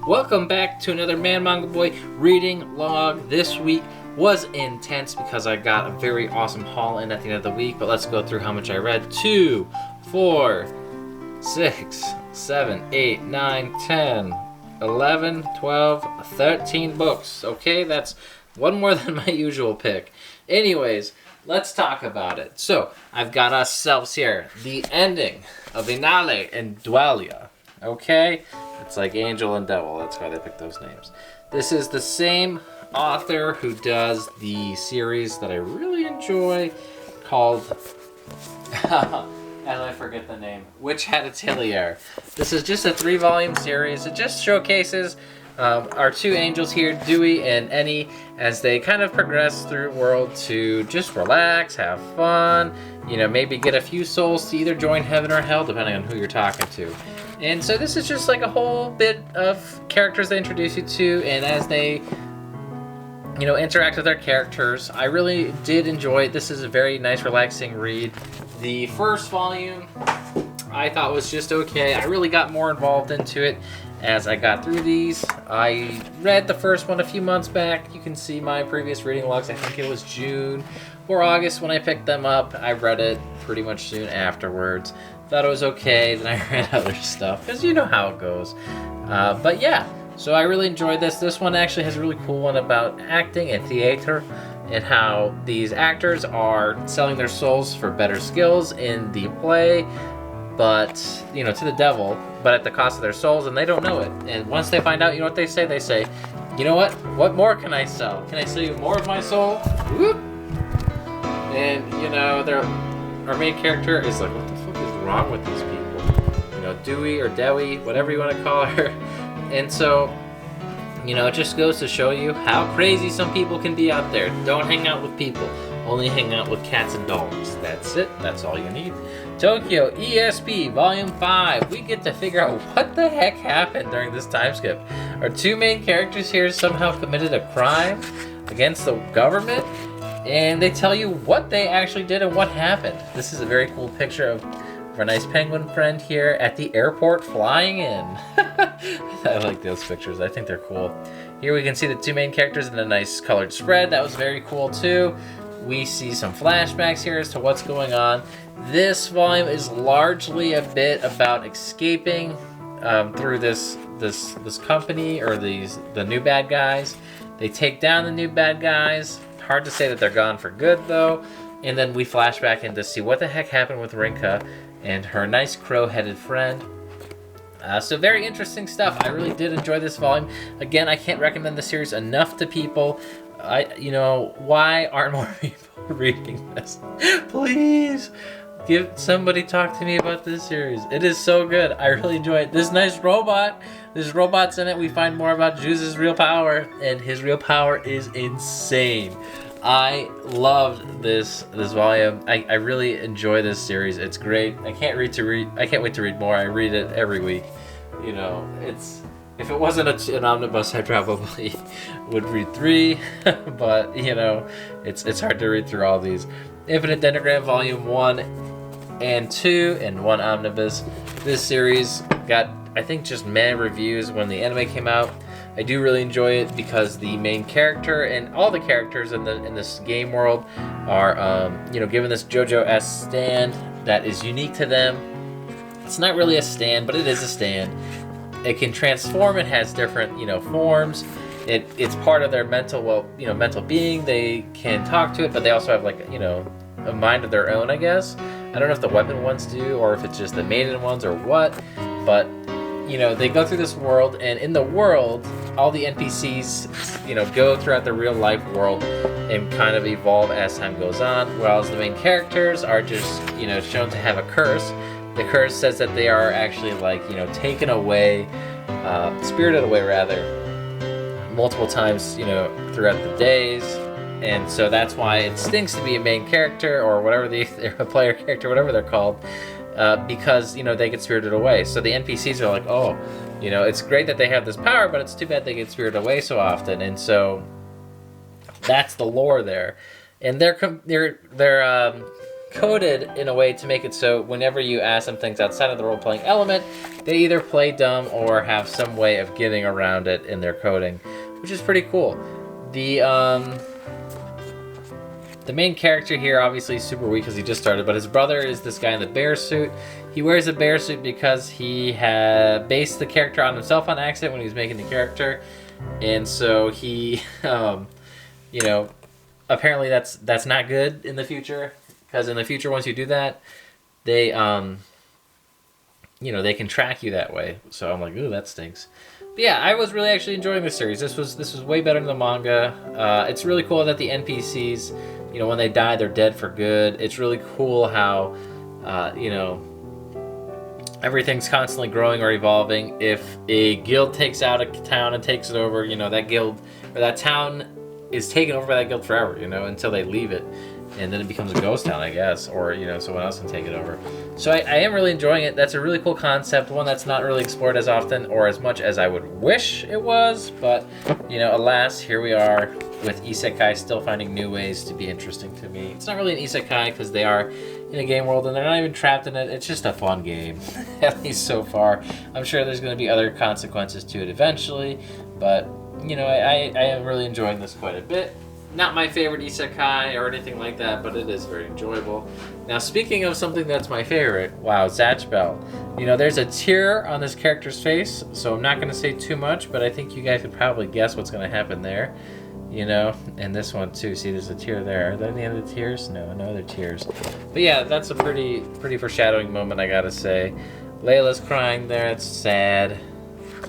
Welcome back to another Man Manga Boy reading log. This week was intense because I got a very awesome haul in at the end of the week, but let's go through how much I read. 2, 4, 6, 7, 8, 9, 10, 11, 12, 13 books. Okay, that's one more than my usual pick. Anyways, let's talk about it. So, I've got ourselves here the ending of Eniale and Dewiel. Okay? It's like Angel and Devil. That's why they picked those names. This is the same author who does the series that I really enjoy called, and I forget the name, Witch Hat Atelier. This is just a 3-volume series. It just showcases our two angels here, Dewey and Eni, as they kind of progress through the world to just relax, have fun, you know, maybe get a few souls to either join heaven or hell, depending on who you're talking to. And so this is just like a whole bit of characters they introduce you to, and as they, you know, interact with their characters, I really did enjoy it. This is a very nice, relaxing read. The first volume I thought was just okay. I really got more involved into it as I got through these. I read the first one a few months back. You can see my previous reading logs. I think it was June or August when I picked them up. I read it pretty much soon afterwards. Thought it was okay, then I read other stuff, because you know how it goes. But yeah, so I really enjoyed this. This one actually has a really cool one about acting and theater, and how these actors are selling their souls for better skills in the play, but, you know, to the devil, but at the cost of their souls, and they don't know it. And once they find out, you know what they say? They say, you know what more can I sell? Can I sell you more of my soul? Whoop! And, you know, our main character is like, what the fuck is wrong with these people? You know, Dewey or Dewi, whatever you want to call her. And so, you know, it just goes to show you how crazy some people can be out there. Don't hang out with people. Only hang out with cats and dogs. That's it. That's all you need. Tokyo ESP Volume 5. We get to figure out what the heck happened during this time skip. Our two main characters here somehow committed a crime against the government, and they tell you what they actually did and what happened. This is a very cool picture of our nice penguin friend here at the airport flying in. I like those pictures. I think they're cool. Here we can see the two main characters in a nice colored spread. That was very cool too. We see some flashbacks here as to what's going on. This volume is largely a bit about escaping through this company, or the new bad guys. They take down the new bad guys. Hard to say that they're gone for good though. And then we flash back in to see what the heck happened with Rinka and her nice crow-headed friend. So very interesting stuff. I really did enjoy this volume. Again, I can't recommend the series enough to people. You know, why aren't more people reading this? Please, somebody talk to me about this series. It is so good. I really enjoy it. This nice robot. There's robots in it. We find more about Juice's real power, and his real power is insane. I loved this volume. I really enjoy this series. It's great. I can't wait to read more. I read it every week. You know, if it wasn't an omnibus, I probably would read 3, but you know, it's hard to read through all these. Infinite Denigram Volume 1 and 2 and 1 omnibus. This series got, I think, just meh reviews when the anime came out. I do really enjoy it because the main character and all the characters in this game world are, you know, given this JoJo-esque stand that is unique to them. It's not really a stand, but it is a stand. It can transform. It has different, you know, forms. It's part of their mental being. They can talk to it, but they also have, like, you know, a mind of their own, I guess. I don't know if the weapon ones do, or if it's just the maiden ones, or what. But, you know, they go through this world, and in the world, all the NPCs, you know, go throughout the real life world and kind of evolve as time goes on, whereas the main characters are just, you know, shown to have a curse. The curse says that they are actually, like, you know, taken away, spirited away rather, multiple times, you know, throughout the days. And so that's why it stinks to be a main character, or whatever a player character, whatever they're called, because, you know, they get spirited away. So the NPCs are like, oh, you know, it's great that they have this power, but it's too bad they get spirited away so often. And so that's the lore there. And they're coded in a way to make it so whenever you ask them things outside of the role-playing element, they either play dumb or have some way of getting around it in their coding, which is pretty cool. The main character here obviously is super weak because he just started, but his brother is this guy in the bear suit. He wears a bear suit because he had based the character on himself on accident when he was making the character, and so he, you know, apparently that's not good in the future, because in the future once you do that, they, you know, they can track you that way. So I'm like, ooh, that stinks. But yeah, I was really actually enjoying this series. This was way better than the manga. It's really cool that the NPCs, you know, when they die, they're dead for good. It's really cool how, you know, everything's constantly growing or evolving. If a guild takes out a town and takes it over, you know, that guild or that town is taken over by that guild forever, you know, until they leave it. And then it becomes a ghost town, I guess, or, you know, someone else can take it over. So I am really enjoying it. That's a really cool concept, one that's not really explored as often or as much as I would wish it was. But, you know, alas, here we are with isekai still finding new ways to be interesting to me. It's not really an isekai because they are in a game world and they're not even trapped in it. It's just a fun game, at least so far. I'm sure there's going to be other consequences to it eventually, but, you know, I am really enjoying this quite a bit. Not my favorite isekai or anything like that, but it is very enjoyable. Now, speaking of something that's my favorite, wow, Zatch Bell. You know, there's a tear on this character's face, so I'm not going to say too much, but I think you guys could probably guess what's going to happen there. You know, and this one too. See, there's a tear there. Are there any other tears? No other tears. But yeah, that's a pretty foreshadowing moment, I gotta say. Layla's crying there. It's sad.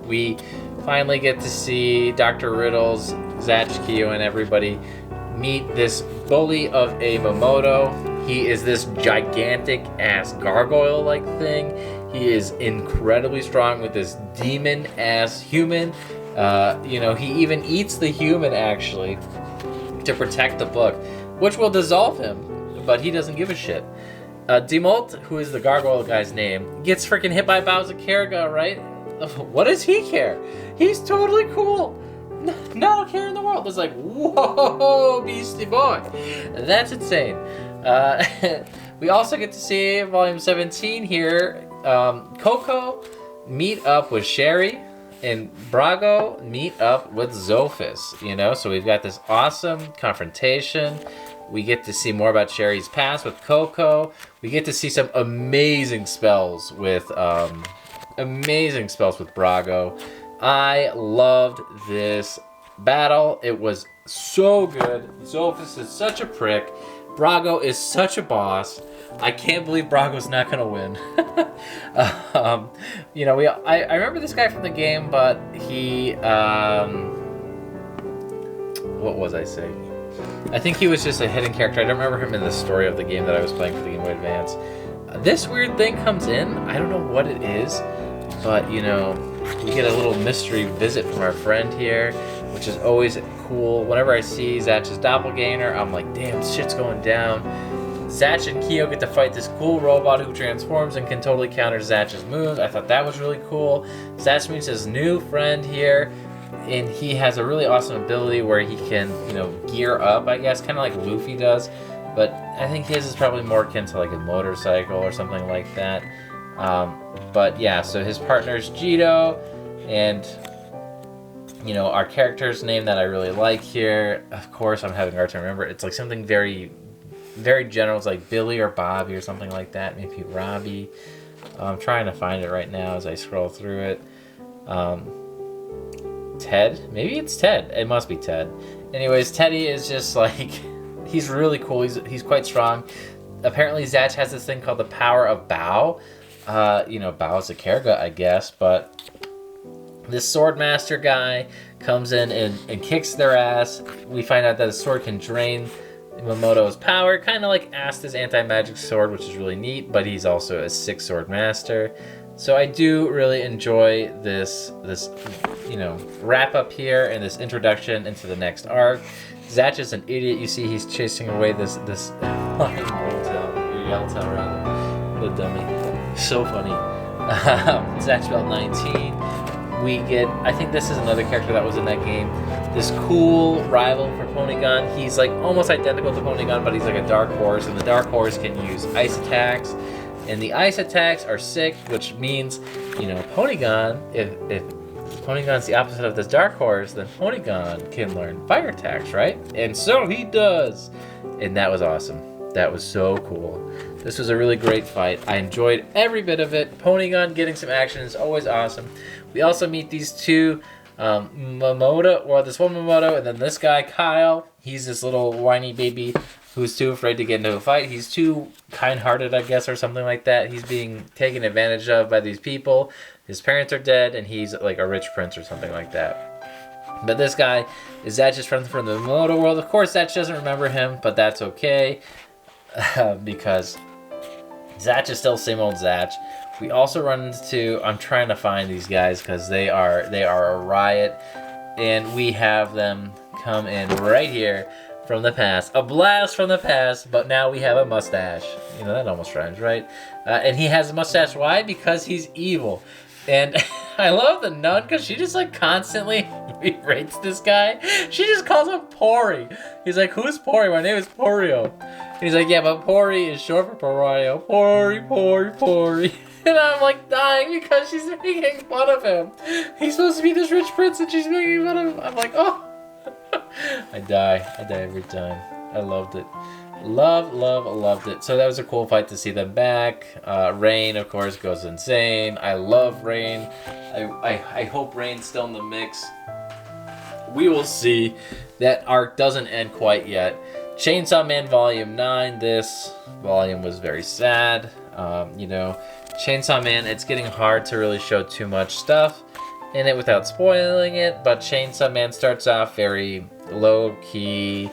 We finally get to see Dr. Riddles, Zatchkio, and everybody meet this bully of a Momoto. He is this gigantic-ass gargoyle-like thing. He is incredibly strong with this demon-ass human. You know, he even eats the human, actually, to protect the book, which will dissolve him, but he doesn't give a shit. Demolt, who is the gargoyle guy's name, gets freaking hit by Bowser Kerrigan, right? What does he care? He's totally cool. Not a care in the world. It's like, whoa, Beastie Boy. That's insane. We also get to see Volume 17 here. Coco meet up with Sherry, and Brago meet up with Zophis, you know? So we've got this awesome confrontation. We get to see more about Sherry's past with Coco. We get to see some amazing spells with Brago. I loved this battle. It was so good. Zophis is such a prick. Brago is such a boss. I can't believe Brago's not gonna win. You know, I remember this guy from the game, but he, what was I saying? I think he was just a hidden character. I don't remember him in the story of the game that I was playing for the Game Boy Advance. This weird thing comes in. I don't know what it is, but, you know, we get a little mystery visit from our friend here, which is always cool. Whenever I see Zatch's doppelganger, I'm like, damn, shit's going down. Zatch and Kyo get to fight this cool robot who transforms and can totally counter Zatch's moves. I thought that was really cool. Zatch meets his new friend here, and he has a really awesome ability where he can, you know, gear up, I guess, kind of like Luffy does. But I think his is probably more akin to like a motorcycle or something like that. But yeah, so his partner's Jito, and, you know, our character's name that I really like here, of course, I'm having a hard time remember. It's like something very general. It's like Billy or Bobby or something like that. Maybe Robbie. I'm trying to find it right now as I scroll through it. Ted? Maybe it's Ted. It must be Ted. Anyways, Teddy is just like, he's really cool. He's quite strong. Apparently Zatch has this thing called the power of Bao. You know, Bao's a Kerga, I guess, but this Swordmaster guy comes in and kicks their ass. We find out that his sword can drain Momoto's power, kind of like Asta's anti-magic sword, which is really neat, but he's also a 6-sword master. So I do really enjoy this you know, wrap up here and this introduction into the next arc. Zatch is an idiot. You see he's chasing away this Yelltail rather, the dummy. So funny. Zatch Belt 19. We get, I think this is another character that was in that game. this cool rival for Ponygon. He's like almost identical to Ponygon, but he's like a dark horse, and the dark horse can use ice attacks. And the ice attacks are sick, which means, you know, Ponygon, if Ponygon's the opposite of this dark horse, then Ponygon can learn fire attacks, right? And so he does. And that was awesome. That was so cool. This was a really great fight. I enjoyed every bit of it. Ponygon getting some action is always awesome. We also meet these two Momoto, well, this one Momoto, and then this guy, Kyle. He's this little whiny baby who's too afraid to get into a fight. He's too kind-hearted, I guess, or something like that. He's being taken advantage of by these people. His parents are dead, and he's like a rich prince or something like that. But this guy is Zatch's friend from the Momoto world. Of course, Zatch doesn't remember him, but that's okay because Zatch is still same old Zatch. We also run into, I'm trying to find these guys because they are a riot, and we have them come in right here from the past. A blast from the past, but now we have a mustache. You know, that almost rhymes, right? And he has a mustache. Why? Because he's evil. And I love the nun because she just like constantly berates this guy. She just calls him Pori. He's like, who's Pori? My name is Porio. And he's like, yeah, but Pori is short for Pariah. Pori. And I'm like dying because she's making fun of him. He's supposed to be this rich prince and she's making fun of him. I'm like, oh. I die every time. I loved it. Loved it. So that was a cool fight to see them back. Rain, of course, goes insane. I love Rain. I hope Rain's still in the mix. We will see. That arc doesn't end quite yet. Chainsaw Man Volume 9. This volume was very sad. You know, Chainsaw Man, it's getting hard to really show too much stuff in it without spoiling it, but Chainsaw Man starts off very low-key,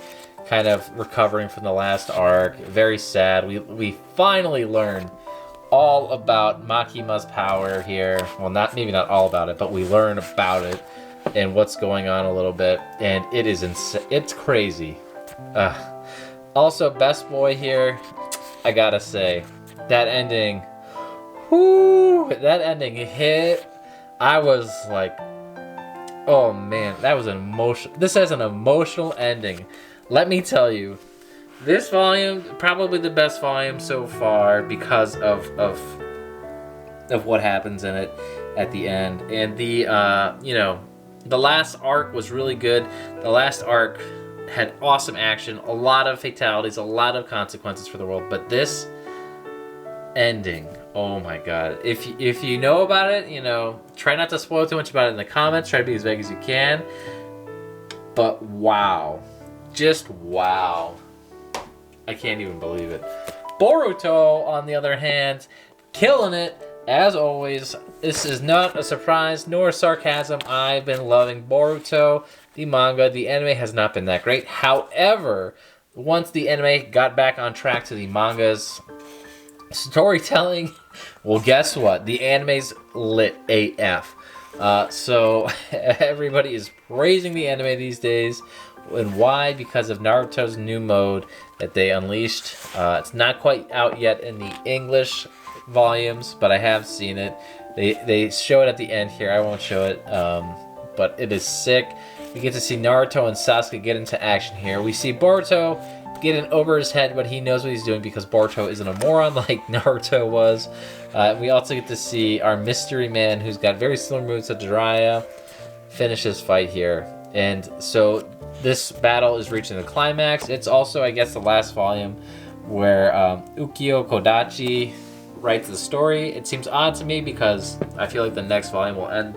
kind of recovering from the last arc. Very sad. We finally learn all about Makima's power here. Well, maybe not all about it, but we learn about it and what's going on a little bit, and it is it's crazy. Also, Best Boy here, I gotta say, that ending, that ending hit. I was like, oh man, that was an emotional. This has an emotional ending. Let me tell you, this volume, probably the best volume so far because of what happens in it at the end. And the, you know, the last arc was really good. The last arc had awesome action, a lot of fatalities, a lot of consequences for the world. But this ending, oh my god. If you know about it, you know, try not to spoil too much about it in the comments. Try to be as vague as you can. But wow. Just wow. I can't even believe it. Boruto, on the other hand, killing it, as always. This is not a surprise nor sarcasm. I've been loving Boruto, the manga. The anime has not been that great. However, once the anime got back on track to the manga's storytelling, well, guess what? The anime's lit AF. So everybody is praising the anime these days. And why? Because of Naruto's new mode that they unleashed. It's not quite out yet in the English volumes, but I have seen it. They show it at the end here. I won't show it, but it is sick. We get to see Naruto and Sasuke get into action here. We see Boruto getting over his head, but he knows what he's doing because Boruto isn't a moron like Naruto was. We also get to see our mystery man, who's got very similar moves to Jiraiya, finish his fight here. And so this battle is reaching the climax. It's also, I guess, the last volume where Ukyo Kodachi writes the story. It seems odd to me because I feel like the next volume will end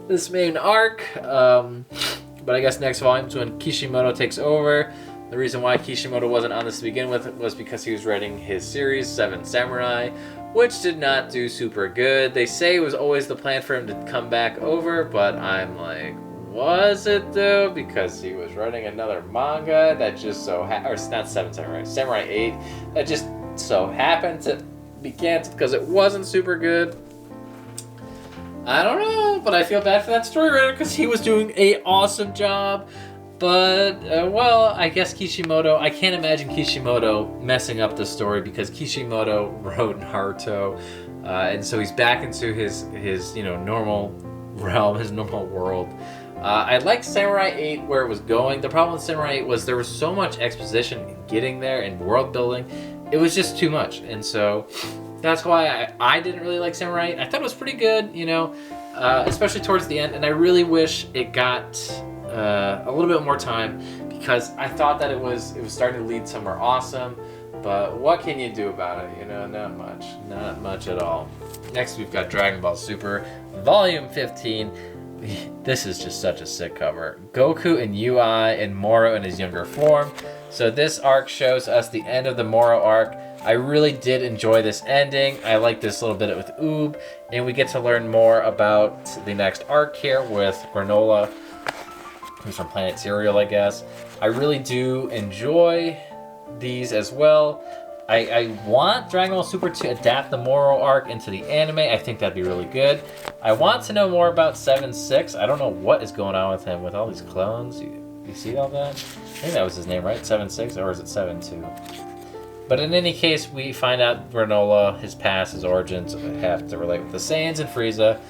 this main arc. But I guess next volume is when Kishimoto takes over. The reason why Kishimoto wasn't on this to begin with was because he was writing his series, Seven Samurai, which did not do super good. They say it was always the plan for him to come back over, but I'm like, was it though? Because he was writing another manga that just so or not Seven Samurai, Samurai 8, that just so happened to be canceled because it wasn't super good. I don't know, but I feel bad for that story writer because he was doing an awesome job. But, well, I guess Kishimoto, I can't imagine Kishimoto messing up the story because Kishimoto wrote Naruto. And so he's back into his you know, normal realm, his normal world. I liked Samurai 8 where it was going. The problem with Samurai 8 was there was so much exposition in getting there and world building. It was just too much. And so that's why I didn't really like Samurai 8. I thought it was pretty good, you know, especially towards the end. And I really wish it got a little bit more time because I thought that it was starting to lead somewhere awesome. But what can you do about it? You know, not much. Not much at all. Next, we've got Dragon Ball Super, Volume 15. This is just such a sick cover. Goku and UI and Moro in his younger form. So this arc shows us the end of the Moro arc. I really did enjoy this ending. I like this little bit with Oob. And we get to learn more about the next arc here with Granola, who's from Planet Cereal, I guess. I really do enjoy these as well. I want Dragon Ball Super to adapt the Moro arc into the anime. I think that'd be really good. I want to know more about 7-6. I don't know what is going on with him with all these clones. You see all that? I think that was his name, right? 7-6, or is it 7-2? But in any case, we find out Granola, his past, his origins have to relate with the Saiyans and Frieza.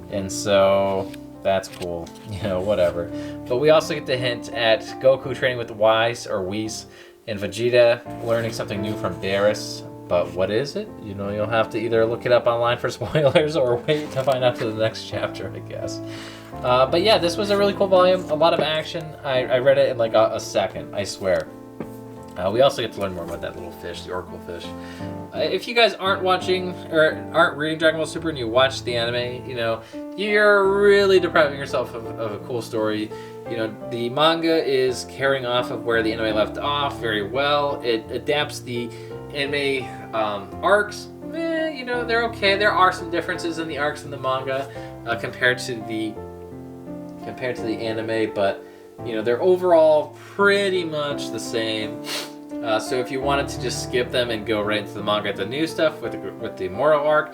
And so that's cool, you know, whatever. But we also get the hint at Goku training with Whis or Whis, and Vegeta learning something new from Barris. But what is it? You know, you'll have to either look it up online for spoilers or wait to find out to the next chapter, I guess. But yeah, this was a really cool volume. A lot of action. I read it in like a second, I swear. We also get to learn more about that little fish, the Oracle fish. If you guys aren't watching or aren't reading Dragon Ball Super and you watch the anime, you know, you're really depriving yourself of a cool story. You know, the manga is carrying off of where the anime left off very well. It adapts the anime arcs. You know, they're okay. There are some differences in the arcs in the manga compared to the anime, but you know, they're overall pretty much the same. So if you wanted to just skip them and go right into the manga, the new stuff with the Moro arc,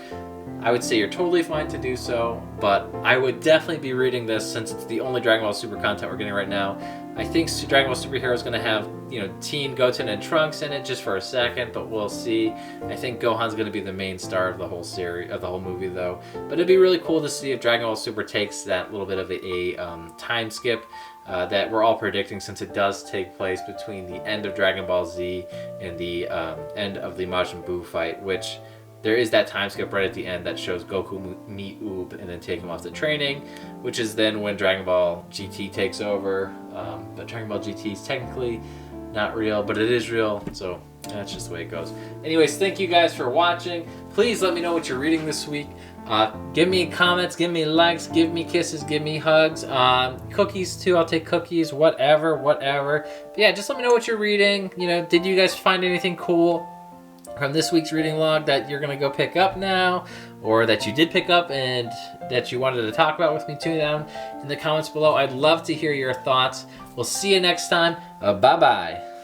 I would say you're totally fine to do so, but I would definitely be reading this since it's the only Dragon Ball Super content we're getting right now. I think Dragon Ball Superhero is going to have, you know, Teen, Goten, and Trunks in it just for a second, but we'll see. I think Gohan's going to be the main star of the whole series, of the whole movie, though. But it'd be really cool to see if Dragon Ball Super takes that little bit of a time skip that we're all predicting, since it does take place between the end of Dragon Ball Z and the end of the Majin Buu fight, which there is that time skip right at the end that shows Goku meet Oob and then take him off to training, which is then when Dragon Ball GT takes over. But Dragon Ball GT is technically not real, but it is real, so that's just the way it goes. Anyways, thank you guys for watching. Please let me know what you're reading this week. Give me comments, give me likes, give me kisses, give me hugs. Cookies too, I'll take cookies, whatever. But yeah, just let me know what you're reading. You know, did you guys find anything cool from this week's reading log that you're gonna go pick up now, or that you did pick up and that you wanted to talk about with me too down in the comments below? I'd love to hear your thoughts. We'll see you next time. Bye-bye.